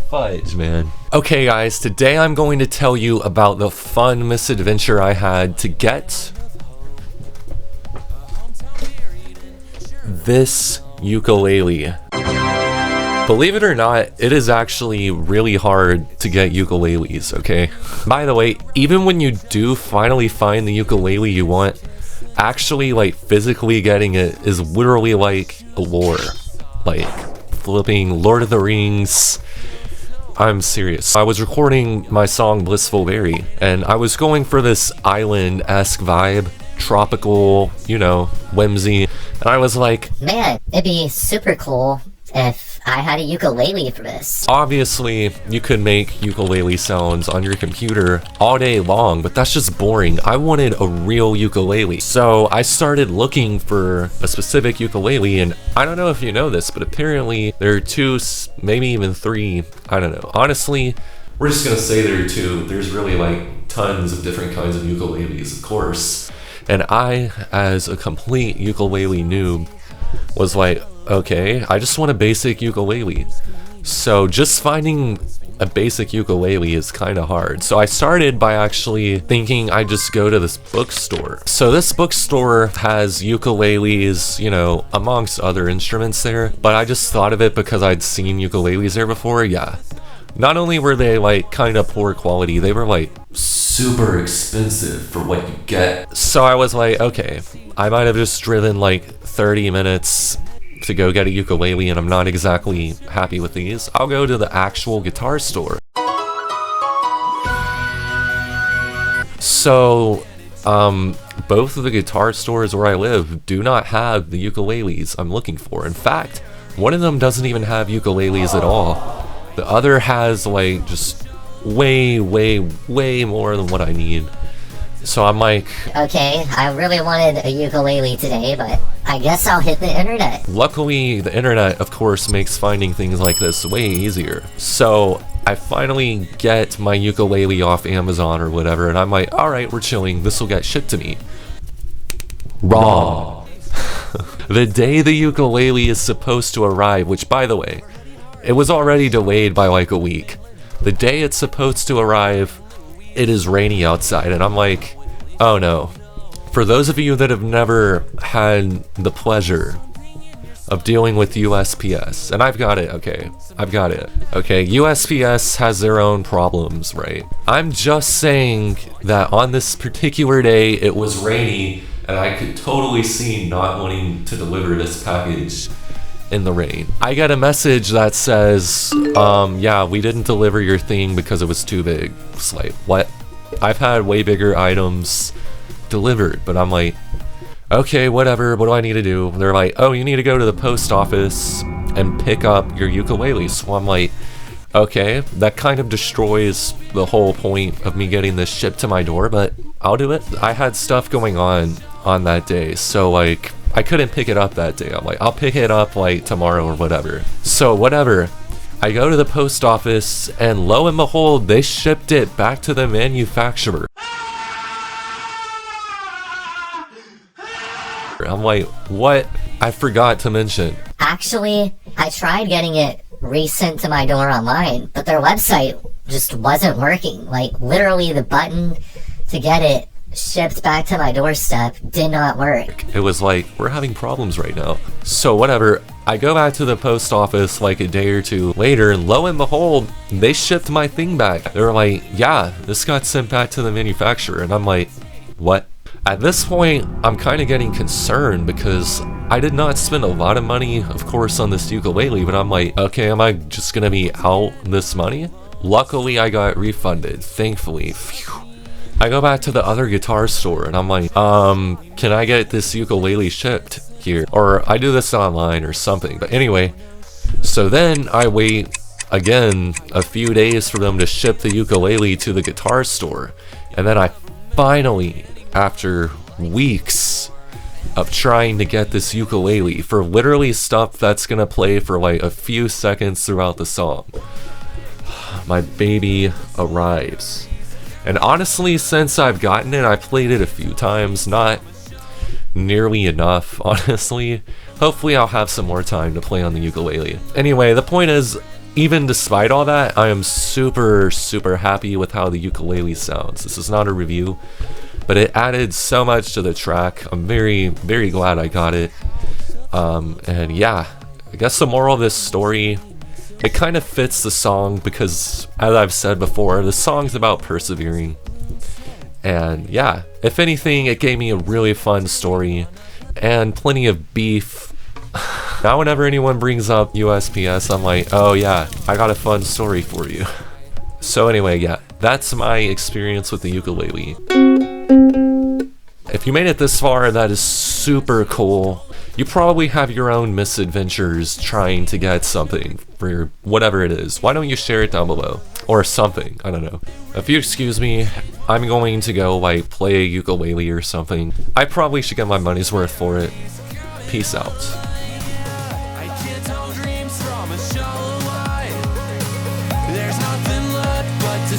Fudge, man. Okay guys, today I'm going to tell you about the fun misadventure I had to get this ukulele. Believe it or not, it is actually really hard to get ukuleles, okay? By the way, even when you do finally find the ukulele you want, actually like physically getting it is literally like a lore. Like flipping Lord of the Rings. I'm serious. I was recording my song Blissful Berry, and I was going for this island-esque vibe, tropical, you know, whimsy, and I was like, man, it'd be super cool if I had a ukulele for this. Obviously, you could make ukulele sounds on your computer all day long, but that's just boring. I wanted a real ukulele. So I started looking for a specific ukulele, and I don't know if you know this, but apparently there are two, maybe even three, I don't know. Honestly, we're just gonna say there are two. There's really like tons of different kinds of ukuleles, of course. And I, as a complete ukulele noob, was like, okay, I just want a basic ukulele. So just finding a basic ukulele is kind of hard. So I started by actually thinking I'd just go to this bookstore. So this bookstore has ukuleles, you know, amongst other instruments there, but I just thought of it because I'd seen ukuleles there before. Yeah. Not only were they like kind of poor quality, they were like super expensive for what you get. So I was like, okay, I might have just driven like 30 minutes to go get a ukulele and I'm not exactly happy with these. I'll go to the actual guitar store. So, both of the guitar stores where I live do not have the ukuleles I'm looking for. In fact, one of them doesn't even have ukuleles at all. The other has like just way more than what I need. So I'm like, okay, I really wanted a ukulele today, but I guess I'll hit the internet. Luckily, the internet, of course, makes finding things like this way easier. So I finally get my ukulele off Amazon or whatever, and I'm like, alright, we're chilling, this will get shipped to me. Wrong. The day the ukulele is supposed to arrive, which by the way, it was already delayed by like a week. The day it's supposed to arrive, it is rainy outside, and I'm like, oh no. For those of you that have never had the pleasure of dealing with USPS, and I've got it, okay, I've got it. Okay, USPS has their own problems, right? I'm just saying that on this particular day, it was rainy, and I could totally see not wanting to deliver this package in the rain. I get a message that says, yeah, we didn't deliver your thing because it was too big. It's like, what? I've had way bigger items delivered, but I'm like, okay, whatever, what do I need to do? They're like, oh, you need to go to the post office and pick up your ukulele. So I'm like, okay, that kind of destroys the whole point of me getting this shipped to my door, but I'll do it. I had stuff going on that day, so like, I couldn't pick it up that day. I'm like, I'll pick it up like tomorrow or whatever. So whatever. I go to the post office and lo and behold, they shipped it back to the manufacturer. I'm like, what? I forgot to mention. Actually, I tried getting it resent to my door online, but their website just wasn't working. Like literally the button to get it shipped back to my doorstep did not work. It was like, we're having problems right now. So whatever, I go back to the post office like a day or two later, and lo and behold, they shipped my thing back. They were like, yeah, this got sent back to the manufacturer. And I'm like, what? At this point, I'm kind of getting concerned because I did not spend a lot of money, of course, on this ukulele, but I'm like, okay, am I just gonna be out this money? Luckily, I got refunded, thankfully. Phew. I go back to the other guitar store and I'm like, can I get this ukulele shipped here? Or I do this online or something. But anyway, so then I wait again a few days for them to ship the ukulele to the guitar store. And then I finally, after weeks of trying to get this ukulele for literally stuff that's gonna play for like a few seconds throughout the song, my baby arrives. And honestly, since I've gotten it, I played it a few times, not nearly enough, honestly. Hopefully I'll have some more time to play on the ukulele. Anyway, the point is, even despite all that, I am super, super happy with how the ukulele sounds. This is not a review, but it added so much to the track. I'm very, very glad I got it. And yeah, I guess the moral of this story, it kind of fits the song because, as I've said before, the song's about persevering. And yeah, if anything, it gave me a really fun story and plenty of beef. Now whenever anyone brings up USPS, I'm like, oh yeah, I got a fun story for you. So anyway, yeah, that's my experience with the ukulele. If you made it this far, that is super cool. You probably have your own misadventures trying to get something for whatever it is. Why don't you share it down below? Or something, I don't know. If you excuse me, I'm going to go like play a ukulele or something. I probably should get my money's worth for it. Peace out. There's nothing left but to